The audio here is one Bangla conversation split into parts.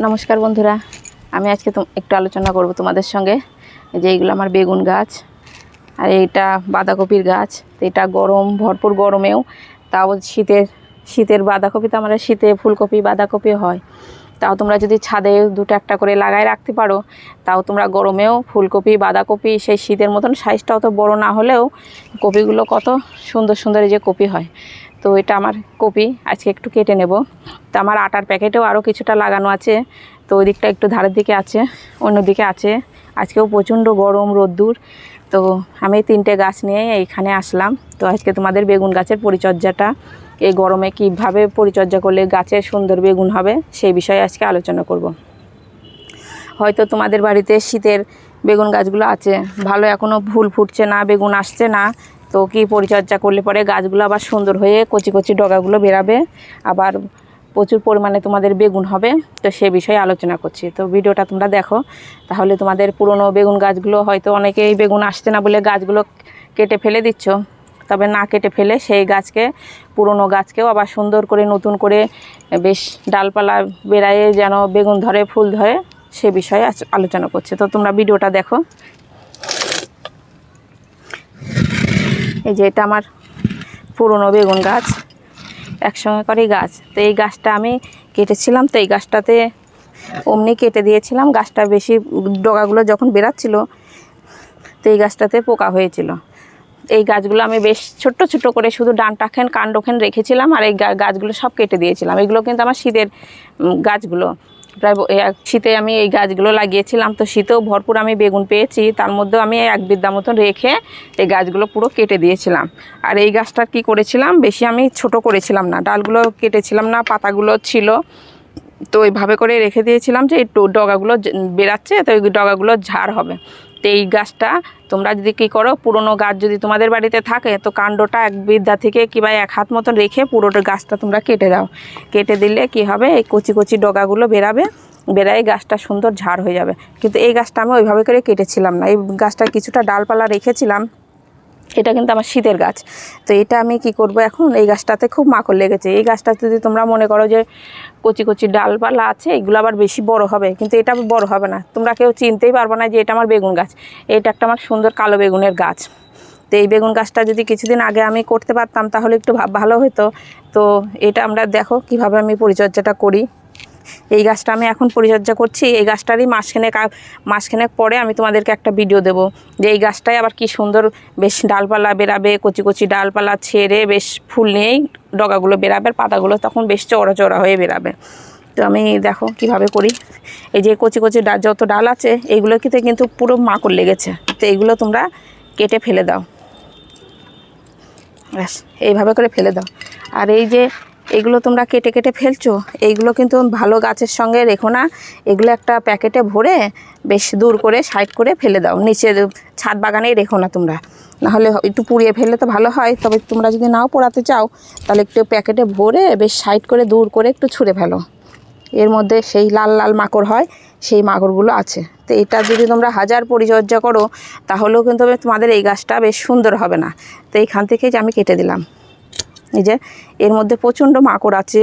নমস্কার বন্ধুরা, আমি আজকে একটু আলোচনা করব তোমাদের সঙ্গে যে এইগুলো আমার বেগুন গাছ আর এইটা বাঁধাকপির গাছ। তো এটা গরম ভরপুর গরমেও তাও শীতের বাঁধাকপি, তো আমরা শীতে ফুলকপি বাঁধাকপি হয়, তাও তোমরা যদি ছাদে দুটো একটা করে লাগায় রাখতে পারো, তাও তোমরা গরমেও ফুলকপি বাঁধাকপি সেই শীতের মতন সাইজটা অত বড় না হলেও কপিগুলো কত সুন্দর সুন্দর এই যে কপি হয়। তো এটা আমার কপি আজকে একটু কেটে নেব। তো আমার আটার প্যাকেটেও আরও কিছুটা লাগানো আছে, তো ওই দিকটা একটু ধারের দিকে আছে, অন্যদিকে আছে। আজকেও প্রচণ্ড গরম রোদ্দুর, তো আমি 3টে গাছ নিয়ে এইখানে আসলাম। তো আজকে তোমাদের বেগুন গাছের পরিচর্যাটা, এই গরমে কীভাবে পরিচর্যা করলে গাছের সুন্দর বেগুন হবে সেই বিষয়ে আজকে আলোচনা করব। হয়তো তোমাদের বাড়িতে শীতের বেগুন গাছগুলো আছে, ভালো এখনও ফুল ফুটছে না, বেগুন আসছে না, তো কি পরিচর্যা করলে পরে গাছগুলো আবার সুন্দর হয়ে কচি কচি ডগাগুলো বেরাবে, আবার প্রচুর পরিমাণে তোমাদের বেগুন হবে। তো সে বিষয়ে আলোচনা করছি, তো ভিডিওটা তোমরা দেখো, তাহলে তোমাদের পুরনো বেগুন গাছগুলো হয়তো অনেকেই বেগুন আসছে না বলে গাছগুলো কেটে ফেলে দিচ্ছ, তবে না কেটে ফেলে সেই গাছকে, পুরনো গাছকেও আবার সুন্দর করে নতুন করে বেশ ডালপালা বেড়ায়ে যেন বেগুন ধরে ফুল ধরে সে বিষয়ে আলোচনা করছে। তো তোমরা ভিডিওটা দেখো। এই যে এটা আমার পুরনো বেগুন গাছ, একসঙ্গে করেই গাছ। তো এই গাছটা আমি কেটেছিলাম, তো এই গাছটাতে অমনি কেটে দিয়েছিলাম। গাছটা বেশি ডগাগুলো যখন বেরাচ্ছিল, তো এই গাছটাতে পোকা হয়েছিল। এই গাছগুলো আমি বেশ ছোট্ট ছোট্ট করে শুধু ডাঁটাখান কাণ্ডখান রেখেছিলাম, আর এই গাছগুলো সব কেটে দিয়েছিলাম। এগুলো কিন্তু আমার শীতের গাছগুলো, প্রায় শীতে আমি এই গাছগুলো লাগিয়েছিলাম। তো শীতেও ভরপুর আমি বেগুন পেয়েছি, তার মধ্যেও আমি 1 বিঘা মতন রেখে এই গাছগুলো পুরো কেটে দিয়েছিলাম। আর এই গাছটা কি করেছিলাম, বেশি আমি ছোট করেছিলাম না, ডালগুলো কেটেছিলাম না, পাতাগুলো ছিল, তো এইভাবে করে রেখে দিয়েছিলাম যে এই ডগাগুলো বেরাচ্ছে, তো এই ডগাগুলো ঝাড় হবে। তো এই গাছটা তোমরা যদি কী করো, পুরনো গাছ যদি তোমাদের বাড়িতে থাকে, তো কাণ্ডটা 1 বিঘা থেকে কিংবা 1 হাত মতন রেখে পুরোটা গাছটা তোমরা কেটে দাও। কেটে দিলে কি হবে, এই কচি কচি ডগাগুলো বেরায় গাছটা সুন্দর ঝাড় হয়ে যাবে। কিন্তু এই গাছটা আমি ওইভাবে করে কেটেছিলাম না, এই গাছটা কিছুটা ডালপালা রেখেছিলাম। এটা কিন্তু আমার শীতের গাছ। তো এটা আমি কি করব, এখন এই গাছটাতে খুব মাকড় লেগেছে। এই গাছটা যদি তোমরা মনে করো যে কচি কচি ডালপালা আছে, এগুলো আবার বেশি বড় হবে, কিন্তু এটা বড় হবে না, তোমরা কেউ চিনতেই পারবে না যে এটা আমার বেগুন গাছ। এটা একটা আমার সুন্দর কালো বেগুনের গাছ। তো এই বেগুন গাছটা যদি কিছুদিন আগে আমি করতে পারতাম তাহলে একটু ভালো হতো। তো এটা আমরা দেখো কিভাবে আমি পরিচর্যাটা করি। এই গাছটা আমি এখন পরিচর্যা করছি। এই গাছটারই মাসখানেক পরে আমি তোমাদেরকে একটা ভিডিও দেব যে এই গাছটায় আবার কি সুন্দর বেশ ডালপালা বেরাবে, কচি কচি ডালপালা ছেড়ে বেশ ফুল নিয়েই ডগাগুলো বেরাবে, পাতাগুলো তখন বেশ চওড়া চওড়া হয়ে বেরাবে। তো আমি দেখো কিভাবে করি। এই যে কচি কচি যত ডাল আছে এইগুলোতে কিন্তু পুরো মাকড় লেগেছে, তো এইগুলো তোমরা কেটে ফেলে দাও, ব্যাস এইভাবে করে ফেলে দাও। আর এই যে এগুলো তোমরা কেটে কেটে ফেলছো, এইগুলো কিন্তু ভালো গাছের সঙ্গে রেখো না, এগুলো একটা প্যাকেটে ভরে বেশ দূর করে সাইড করে ফেলে দাও, নিচে ছাদ বাগানেই রেখো না তোমরা, নাহলে একটু পুড়িয়ে ফেললে তো ভালো হয়। তবে তোমরা যদি নাও পোড়াতে চাও তাহলে একটু প্যাকেটে ভরে বেশ সাইড করে দূর করে একটু ছুঁড়ে ফেলো। এর মধ্যে সেই লাল লাল মাকড় হয়, সেই মাকড়গুলো আছে। তো এটা যদি তোমরা হাজার পরিচর্যা করো তাহলেও কিন্তু তোমাদের এই গাছটা বেশ সুন্দর হবে না। তো এইখান থেকেই যে আমি কেটে দিলাম। এই যে এর মধ্যে প্রচণ্ড মাকড় আছে,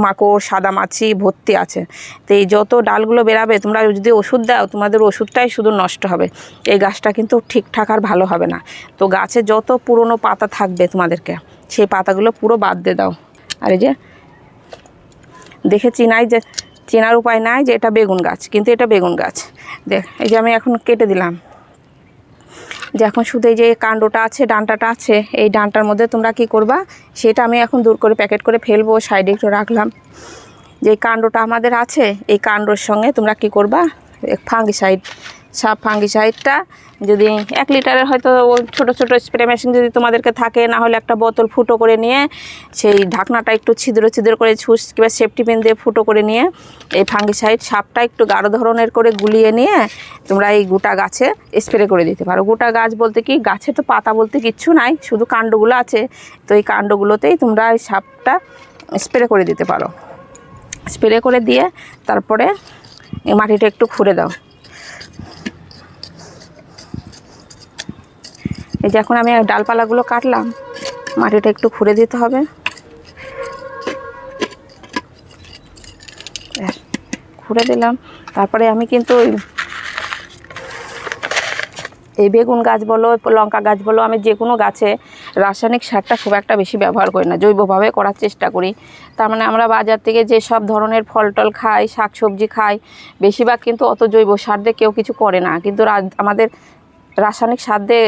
মাকড় সাদা মাছি ভর্তি আছে। তো এই যত ডালগুলো বেরাবে তোমরা যদি ওষুধ দাও, তোমাদের ওষুধটাই শুধু নষ্ট হবে, এই গাছটা কিন্তু ঠিকঠাক আর ভালো হবে না। তো গাছে যত পুরনো পাতা থাকবে তোমাদেরকে সেই পাতাগুলো পুরো বাদ দিয়ে দাও। আর এই যে দেখে চেনার উপায় নাই যে এটা বেগুন গাছ, কিন্তু এটা বেগুন গাছ। দেখ এই যে আমি এখন কেটে দিলাম, যে এখন শুধু এই যে কাণ্ডটা আছে, ডাঁটাটা আছে, এই ডাঁটার মধ্যে তোমরা কি করবা সেটা আমি এখন দূর করে প্যাকেট করে ফেলবো, সাইডে একটু রাখলাম। যে কাণ্ডটা আমাদের আছে, এই কাণ্ডর সঙ্গে তোমরা কি করবা, ফাঙ্গিসাইডটা যদি 1 লিটারের হয়তো ছোট ছোট স্প্রে মেশিন যদি তোমাদেরকে থাকে, না হলে একটা বোতল ফুটো করে নিয়ে সেই ঢাকনাটা একটু ছিদ্র করে কিংবা সেফটি পিন দিয়ে ফুটো করে নিয়ে এই ফাঙ্গিসাইড সাপটা একটু গাঢ় ধরনের করে গুলিয়ে নিয়ে তোমরা এই গোটা গাছে স্প্রে করে দিতে পারো। গোটা গাছ বলতে কি, গাছে তো পাতা বলতে কিচ্ছু নাই, শুধু কাণ্ডগুলো আছে। তো এই কাণ্ডগুলোতেই তোমরা এই সাপটা স্প্রে করে দিতে পারো। স্প্রে করে দিয়ে তারপরে এই মাটিটা একটু খুঁড়ে দাও। এই যে এখন আমি ডালপালাগুলো কাটলাম, মাটিটা একটু খুঁড়ে দিতে হবে। খুঁড়ে দিলাম। তারপরে আমি কিন্তু এই বেগুন গাছ বলো, লঙ্কা গাছ বলো, আমি যে কোনো গাছে রাসায়নিক সারটা খুব একটা বেশি ব্যবহার করি না, জৈবভাবে করার চেষ্টা করি। তার মানে আমরা বাজার থেকে যেসব ধরনের ফল টল খাই, শাক সবজি খাই, বেশিরভাগ কিন্তু অত জৈব সার দিয়ে কেউ কিছু করে না, কিন্তু আমাদের রাসায়নিক সার দিয়ে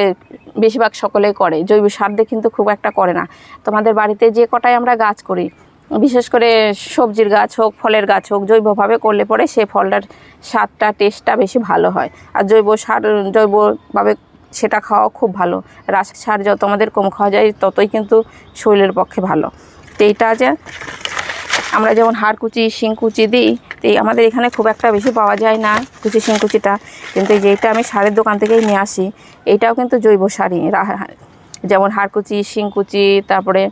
বেশিরভাগ সকলেই করে, জৈব সার দিয়ে কিন্তু খুব একটা করে না। তোমাদের বাড়িতে যে কটাই আমরা গাছ করি, বিশেষ করে সবজির গাছ হোক, ফলের গাছ হোক, জৈবভাবে করলে পরে সেই ফলটার স্বাদটা, টেস্টটা বেশি ভালো হয়। আর জৈবভাবে সেটা খাওয়া খুব ভালো। রাসায়নিক সার যত আমাদের কম খাওয়া যায় ততই কিন্তু শরীরের পক্ষে ভালো। তো এইটা যে আমরা যেমন হাড়কুচি, শিংকুচি দিই, তো আমাদের এখানে খুব একটা বেশি পাওয়া যায় না কুচি শিংকুচিটা, কিন্তু যেটা আমি সারের দোকান থেকেই নিয়ে আসি, এইটাও কিন্তু জৈব সারই। যেমন হাড়কুচি, শিংকুচি, তারপরে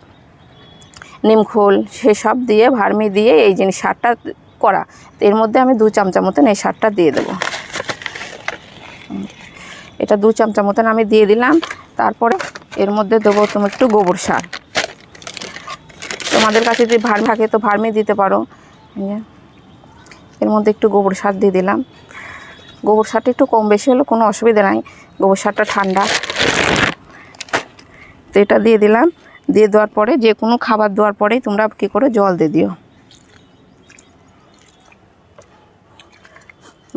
নিমখোল, সেসব দিয়ে ভার্মি দিয়ে এই জিনিস সারটা করা। তো এর মধ্যে আমি 2 চামচা মতন এই সারটা দিয়ে দেবো। এটা 2 চামচা মতন আমি দিয়ে দিলাম। তারপরে এর মধ্যে দেবো তুমি একটু গোবর সার। তোমাদের কাছে যদি ভার্মি থাকে তো ভার্মি দিতে পারো। এর মধ্যে একটু গোবর সার দিয়ে দিলাম। গোবর সারটা একটু কম বেশি হলে কোনো অসুবিধা নাই, গোবর সারটা ঠান্ডা। তো এটা দিয়ে দিলাম। দিয়ে দেওয়ার পরে যে কোনো খাবার দেওয়ার পরেই তোমরা কী করে জল দিয়ে দিও।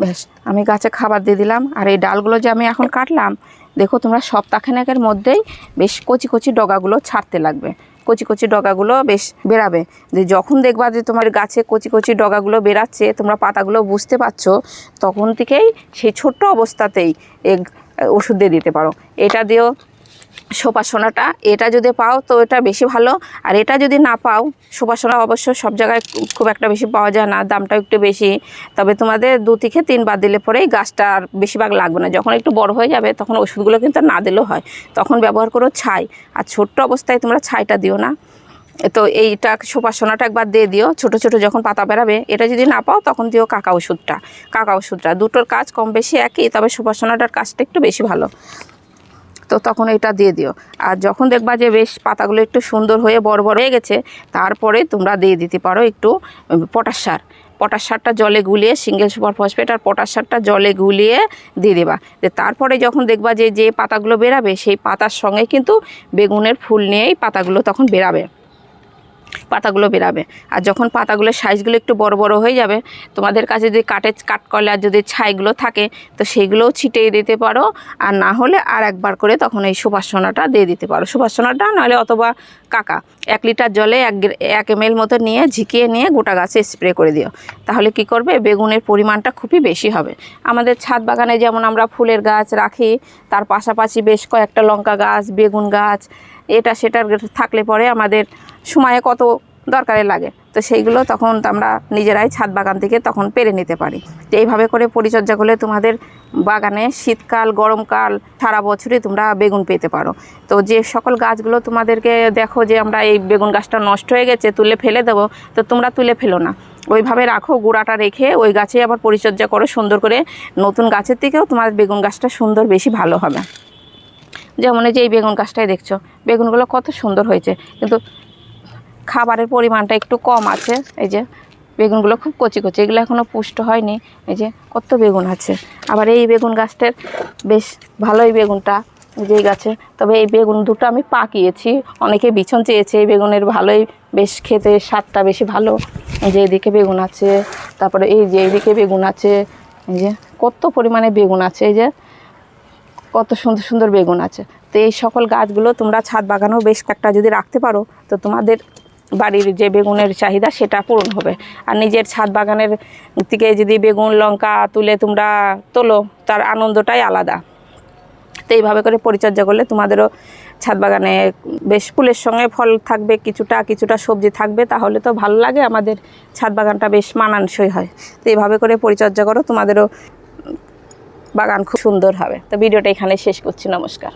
ব্যাস, আমি গাছে খাবার দিয়ে দিলাম। আর এই ডালগুলো যে আমি এখন কাটলাম, দেখো তোমরা সপ্তাহখানেকের মধ্যেই বেশ কচি কচি ডগাগুলো ছাড়তে লাগবে, কচি কচি ডগাগুলো বেশ বেরাবে। যে যখন দেখবা যে তোমার গাছে কচি কচি ডগাগুলো বেরাচ্ছে, তোমরা পাতাগুলো বুঝতে পারছো, তখন থেকেই সেই ছোট্ট অবস্থাতেই ওষুধ দিয়ে দিতে পারো। এটা দিয়েও সুবাসনাটা, এটা যদি পাও তো এটা বেশি ভালো। আর এটা যদি না পাও, সুবাসনা অবশ্য সব জায়গায় খুব একটা বেশি পাওয়া যায় না, দামটা একটু বেশি। তবে তোমাদের 2 থেকে 3 বার দিলে পরেই গাছটা আর বেশিরভাগ লাগবে না। যখন একটু বড় হয়ে যাবে তখন ওষুধগুলো কিন্তু না দিলেও হয়, তখন ব্যবহার করো ছাই। আর ছোট্ট অবস্থায় তোমরা ছাইটা দিও না। তো এইটা সুবাসনাটা একবার দিয়ে দিও, ছোট ছোট যখন পাতা বেরাবে। এটা যদি না পাও তখন দিও কাকা ওষুধটা। দুটোর কাজ কম বেশি একই, তবে সুবাসনাটার কাজটা একটু বেশি ভালো। তো তখন এটা দিয়ে দিও। আর যখন দেখবা যে বেশ পাতাগুলো একটু সুন্দর হয়ে বড় বড় হয়ে গেছে, তারপরে তোমরা দিয়ে দিতে পারো একটু পটাশ সার। পটাশ সারটা জলে গুলিয়ে, সিঙ্গেল সুপার ফসফেট আর পটাশ সারটা জলে গুলিয়ে দিয়ে দেবা। তারপরে যখন দেখবা যে পাতাগুলো বেরাবে, সেই পাতার সঙ্গে কিন্তু বেগুনের ফুল নিয়েই পাতাগুলো তখন বেরাবে। আর যখন পাতাগুলোর সাইজগুলো একটু বড় বড় হয়ে যাবে, তোমাদের কাছে যদি কাঠকয়লা আর যদি ছাইগুলো থাকে তো সেইগুলোও ছিটিয়ে দিতে পারো। আর না হলে আর একবার করে তখন এই সুবাসনাটা দিয়ে দিতে পারো। সুবাসনাটা নাহলে অথবা কাকা 1 লিটার জলে 1 ml মতো নিয়ে ঝিকিয়ে নিয়ে গোটা গাছে স্প্রে করে দিও। তাহলে কি করবে, বেগুনের পরিমাণটা খুবই বেশি হবে। আমাদের ছাদ বাগানে যেমন আমরা ফুলের গাছ রাখি, তার পাশাপাশি বেশ কয়েকটা লঙ্কা গাছ, বেগুন গাছ, এটা সেটার থাকলে পরে আমাদের সময়ে কত দরকারে লাগে, তো সেইগুলো তখন আমরা নিজেরাই ছাদ বাগান থেকে তখন পেরে নিতে পারি। তো এইভাবে করে পরিচর্যা করলে তোমাদের বাগানে শীতকাল, গরমকাল সারা বছরই তোমরা বেগুন পেতে পারো। তো যে সকল গাছগুলো তোমাদেরকে দেখো যে আমরা এই বেগুন গাছটা নষ্ট হয়ে গেছে, তুলে ফেলে দেবো, তো তোমরা তুলে ফেলো না, ওইভাবে রাখো, গোড়াটা রেখে ওই গাছে আবার পরিচর্যা করো সুন্দর করে। নতুন গাছের থেকেও তোমার বেগুন গাছটা সুন্দর, বেশি ভালো হবে। যেমন এই যে এই বেগুন গাছটাই দেখছো, বেগুনগুলো কত সুন্দর হয়েছে, কিন্তু খাবারের পরিমাণটা একটু কম আছে। এই যে বেগুনগুলো খুব কচি কচি, এগুলো এখনও পুষ্ট হয়নি। এই যে কত বেগুন আছে। আবার এই বেগুন গাছটার বেশ ভালোই বেগুনটা যেই গাছে, তবে এই বেগুন দুটো আমি পাকিয়েছি, অনেকে বিছন চেয়েছে। এই বেগুনের ভালোই বেশ খেতে, স্বাদটা বেশি ভালো। এই যে এইদিকে বেগুন আছে, তারপরে এই যে এইদিকে বেগুন আছে। এই যে কত পরিমাণে বেগুন আছে, এই যে কত সুন্দর সুন্দর বেগুন আছে। তো এই সকল গাছগুলো তোমরা ছাদ বাগানেও বেশ কয়েকটা যদি রাখতে পারো, তো তোমাদের বাড়ির যে বেগুনের চাহিদা সেটা পূরণ হবে। আর নিজের ছাদ বাগানের থেকে যদি বেগুন লঙ্কা তুলে তোমরা তোলো, তার আনন্দটাই আলাদা। তো এইভাবে করে পরিচর্যা করলে তোমাদেরও ছাদ বাগানে বেশ ফুলের সঙ্গে ফল থাকবে, কিছুটা সবজি থাকবে, তাহলে তো ভালো লাগে, আমাদের ছাদ বাগানটা বেশ মানানসই হয়। তো এইভাবে করে পরিচর্যা করো, তোমাদেরও বাগান খুব সুন্দর হবে। তো ভিডিওটা এখানে শেষ করছি, নমস্কার।